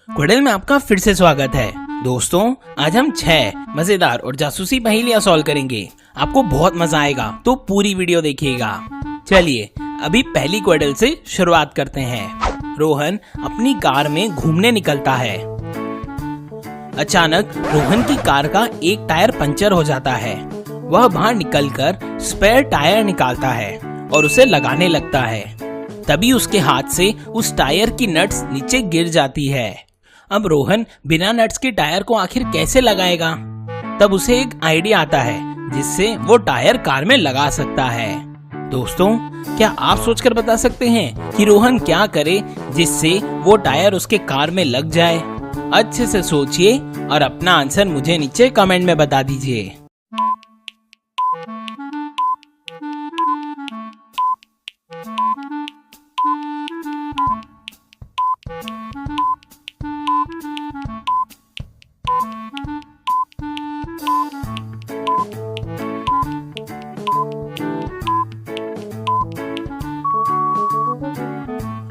क्विडल में आपका फिर से स्वागत है। दोस्तों, आज हम 6 मजेदार और जासूसी पहेलियां सॉल्व करेंगे। आपको बहुत मजा आएगा, तो पूरी वीडियो देखिएगा। चलिए अभी पहली क्विडल से शुरुआत करते हैं। रोहन अपनी कार में घूमने निकलता है। अचानक रोहन की कार का एक टायर पंचर हो जाता है। वह बाहर निकलकर स्पेयर टायर निकालता है और उसे लगाने लगता है। तभी उसके हाथ से उस टायर की नट्स नीचे गिर जाती है। अब रोहन बिना नट्स के टायर को आखिर कैसे लगाएगा? तब उसे एक आइडिया आता है जिससे वो टायर कार में लगा सकता है। दोस्तों, क्या आप सोचकर बता सकते हैं कि रोहन क्या करे जिससे वो टायर उसके कार में लग जाए? अच्छे से सोचिए और अपना आंसर मुझे नीचे कमेंट में बता दीजिए।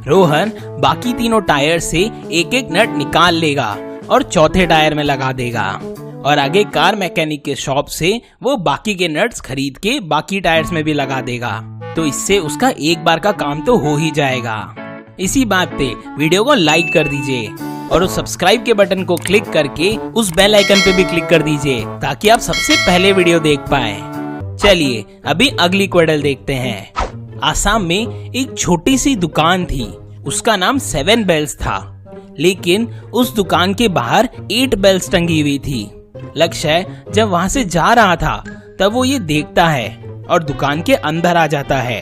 रोहन बाकी तीनों टायर से एक एक नट निकाल लेगा और चौथे टायर में लगा देगा और आगे कार मैकेनिक के शॉप से वो बाकी के नट्स खरीद के बाकी टायर्स में भी लगा देगा। तो इससे उसका एक बार का काम तो हो ही जाएगा। इसी बात पे वीडियो को लाइक कर दीजिए और उस सब्सक्राइब के बटन को क्लिक करके उस बेल आइकन पे भी क्लिक कर दीजिए ताकि आप सबसे पहले वीडियो देख पाए। चलिए अभी अगली क्विडल देखते हैं। आसाम में एक छोटी सी दुकान थी। उसका नाम 7 बेल्स था, लेकिन उस दुकान के बाहर 8 बेल्स टंगी हुई थी। लक्ष्य जब वहां से जा रहा था तब वो ये देखता है और दुकान के अंदर आ जाता है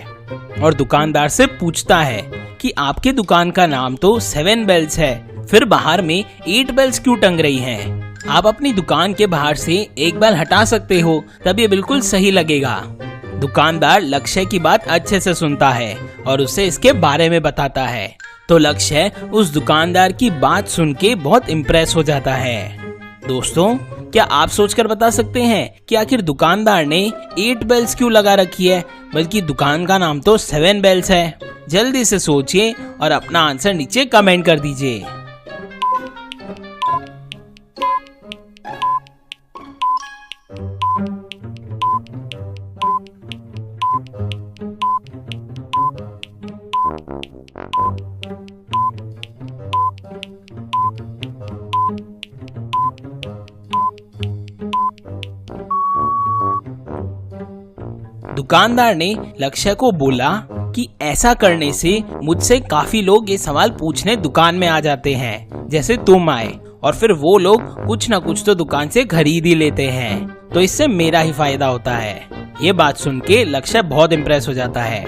और दुकानदार से पूछता है कि आपके दुकान का नाम तो 7 बेल्स है, फिर बाहर में 8 बेल्स क्यों टंग रही हैं? आप अपनी दुकान के बाहर से एक बेल हटा सकते हो, तब ये बिल्कुल सही लगेगा। दुकानदार लक्ष्य की बात अच्छे से सुनता है और उसे इसके बारे में बताता है। तो लक्ष्य उस दुकानदार की बात सुन के बहुत इम्प्रेस हो जाता है। दोस्तों, क्या आप सोचकर बता सकते हैं कि आखिर दुकानदार ने 8 बेल्स क्यों लगा रखी है, बल्कि दुकान का नाम तो 7 बेल्स है? जल्दी से सोचिए और अपना आंसर नीचे कमेंट कर दीजिए। दुकानदार ने लक्ष्य को बोला कि ऐसा करने से मुझसे काफी लोग ये सवाल पूछने दुकान में आ जाते हैं, जैसे तुम आए, और फिर वो लोग कुछ न कुछ तो दुकान से खरीद ही लेते हैं, तो इससे मेरा ही फायदा होता है। ये बात सुन के लक्ष्य बहुत इम्प्रेस हो जाता है।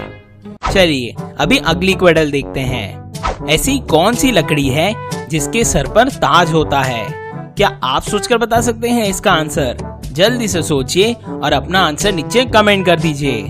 चलिए अभी अगली क्विडल देखते हैं। ऐसी कौन सी लकड़ी है जिसके सर पर ताज होता है? क्या आप सोचकर बता सकते हैं इसका आंसर? जल्दी से सोचिए और अपना आंसर नीचे कमेंट कर दीजिए।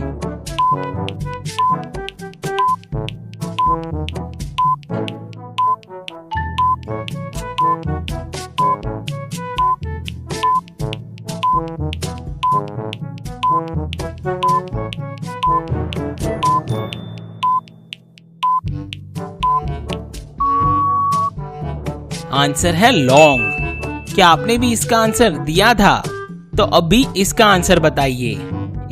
आंसर है लौंग। क्या आपने भी इसका आंसर दिया था? तो अभी इसका आंसर बताइए।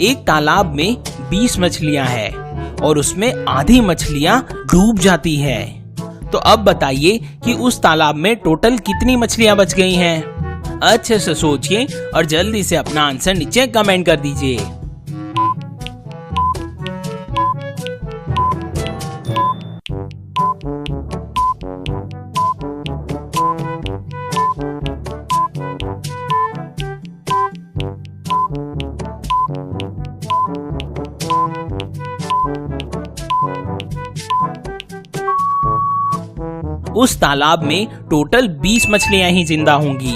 एक तालाब में 20 मछलियां हैं और उसमें आधी मछलियां डूब जाती हैं। तो अब बताइए कि उस तालाब में टोटल कितनी मछलियां बच गई हैं? अच्छे से सोचिए और जल्दी से अपना आंसर नीचे कमेंट कर दीजिए। उस तालाब में टोटल 20 मछलियां ही जिंदा होंगी।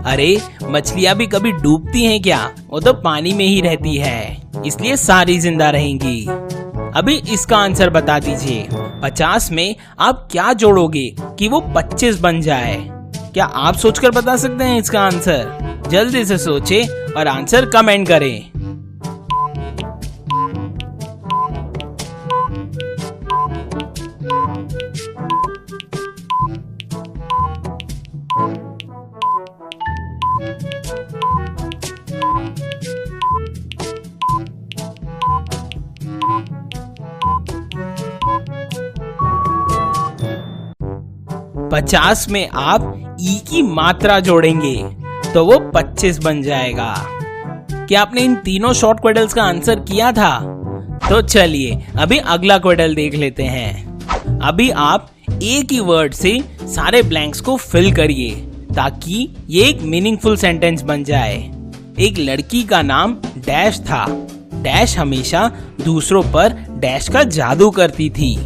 अरे, मछलियां भी कभी डूबती हैं क्या? वो तो पानी में ही रहती है, इसलिए सारी जिंदा रहेंगी। अभी इसका आंसर बता दीजिए। 50 में आप क्या जोड़ोगे कि वो 25 बन जाए? क्या आप सोचकर बता सकते हैं इसका आंसर? जल्दी से सोचे और आंसर कमेंट करें। पचास में आप ई की मात्रा जोड़ेंगे तो वो 25 बन जाएगा। क्या आपने इन तीनों शॉर्ट क्वेडल्स का आंसर किया था? तो चलिए अभी अगला क्वेडल देख लेते हैं। अभी आप एक ही वर्ड से सारे ब्लैंक्स को फिल करिए ताकि ये एक मीनिंगफुल सेंटेंस बन जाए। एक लड़की का नाम डैश था। डैश हमेशा दूसरों पर डैश का जादू करती थी।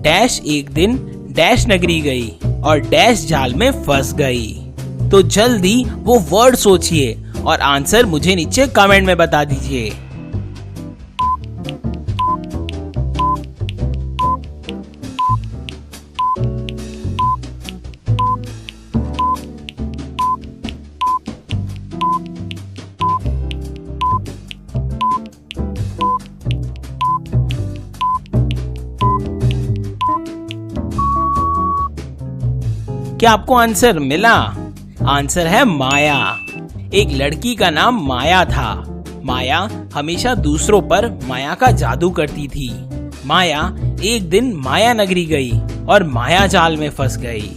डैश एक दिन डैश नगरी गई और डैश जाल में फंस गई। तो जल्दी वो वर्ड सोचिए और आंसर मुझे नीचे कमेंट में बता दीजिए। क्या आपको आंसर मिला? आंसर है माया। एक लड़की का नाम माया था। माया हमेशा दूसरों पर माया का जादू करती थी। माया एक दिन माया नगरी गई और माया जाल में फंस गई।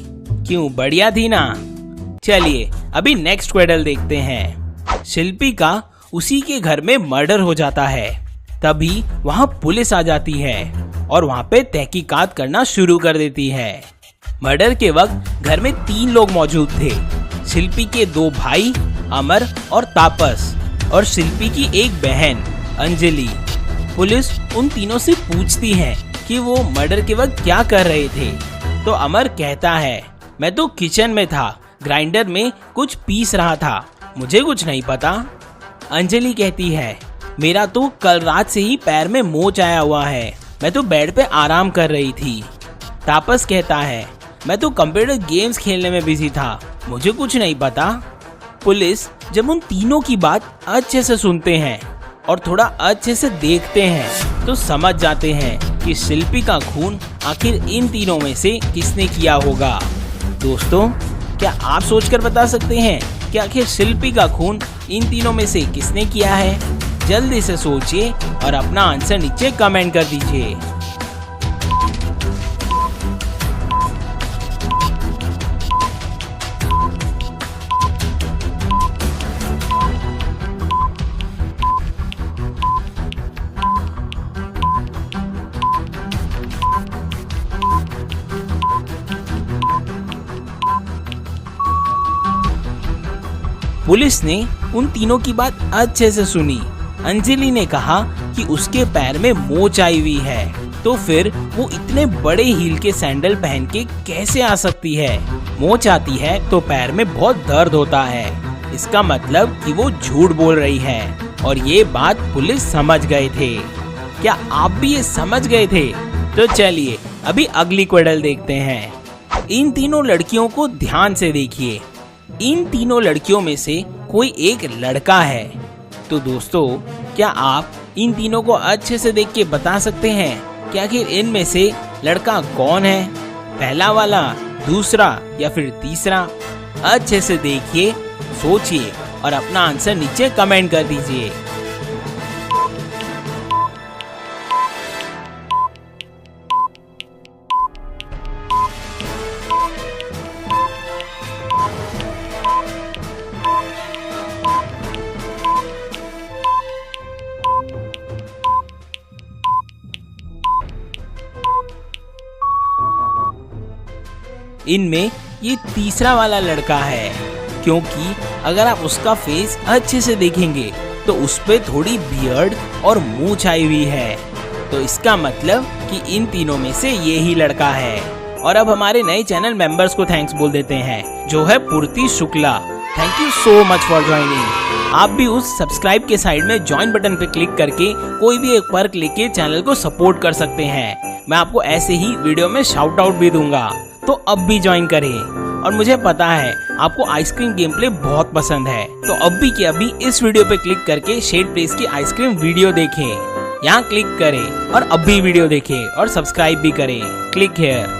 क्यों, बढ़िया थी ना? चलिए अभी नेक्स्ट क्वेडल देखते हैं। शिल्पी का उसी के घर में मर्डर हो जाता है। तभी वहाँ पुलिस आ जाती है और वहाँ पे तहकीकात करना शुरू कर देती है। मर्डर के वक्त घर में 3 लोग मौजूद थे। शिल्पी के 2 भाई अमर और तापस और शिल्पी की एक बहन अंजलि। पुलिस उन तीनों से पूछती है कि वो मर्डर के वक्त क्या कर रहे थे। तो अमर कहता है, मैं तो किचन में था, ग्राइंडर में कुछ पीस रहा था, मुझे कुछ नहीं पता। अंजलि कहती है, मेरा तो कल रात से ही पैर में मोच आया हुआ है, मैं तो बेड पे आराम कर रही थी। तापस कहता है, मैं तो कंप्यूटर गेम्स खेलने में बिजी था, मुझे कुछ नहीं पता। पुलिस जब उन तीनों की बात अच्छे से सुनते हैं और थोड़ा अच्छे से देखते हैं तो समझ जाते हैं कि शिल्पी का खून आखिर इन तीनों में से किसने किया होगा। दोस्तों, क्या आप सोचकर बता सकते हैं कि आखिर शिल्पी का खून इन तीनों में से किसने किया है? जल्दी से सोचिए और अपना आंसर नीचे कमेंट कर दीजिए। पुलिस ने उन तीनों की बात अच्छे से सुनी। अंजलि ने कहा कि उसके पैर में मोच आई हुई है, तो फिर वो इतने बड़े हील के सैंडल पहन के कैसे आ सकती है? मोच आती है तो पैर में बहुत दर्द होता है, इसका मतलब कि वो झूठ बोल रही है। और ये बात पुलिस समझ गए थे। क्या आप भी ये समझ गए थे? तो चलिए अभी अगली क्वेडल देखते हैं। इन तीनों लड़कियों को ध्यान से देखिए। इन तीनों लड़कियों में से कोई एक लड़का है। तो दोस्तों, क्या आप इन तीनों को अच्छे से देख के बता सकते हैं कि आखिर इनमें से लड़का कौन है? पहला वाला, दूसरा या फिर तीसरा? अच्छे से देखिए, सोचिए और अपना आंसर नीचे कमेंट कर दीजिए। इनमें ये तीसरा वाला लड़का है, क्योंकि अगर आप उसका फेस अच्छे से देखेंगे तो उस पे थोड़ी बियर्ड और मूंछ आई हुई है। तो इसका मतलब कि इन तीनों में से ये ही लड़का है। और अब हमारे नए चैनल मेंबर्स को थैंक्स बोल देते हैं, जो है पूर्ति Shukla. Thank you so much for joining. आप भी उस सब्सक्राइब के साइड में ज्वाइन बटन पे क्लिक करके कोई भी एक पर्क लेके चैनल को सपोर्ट कर सकते हैं। मैं आपको ऐसे ही वीडियो में शाउट आउट भी दूंगा, तो अब भी ज्वाइन करें। और मुझे पता है आपको आइसक्रीम गेम प्ले बहुत पसंद है, तो अब भी के अभी इस वीडियो पे क्लिक करके शेड प्लेस की आइसक्रीम वीडियो देखें। यहाँ क्लिक करें और अब भी वीडियो देखें और सब्सक्राइब भी करें। Click here.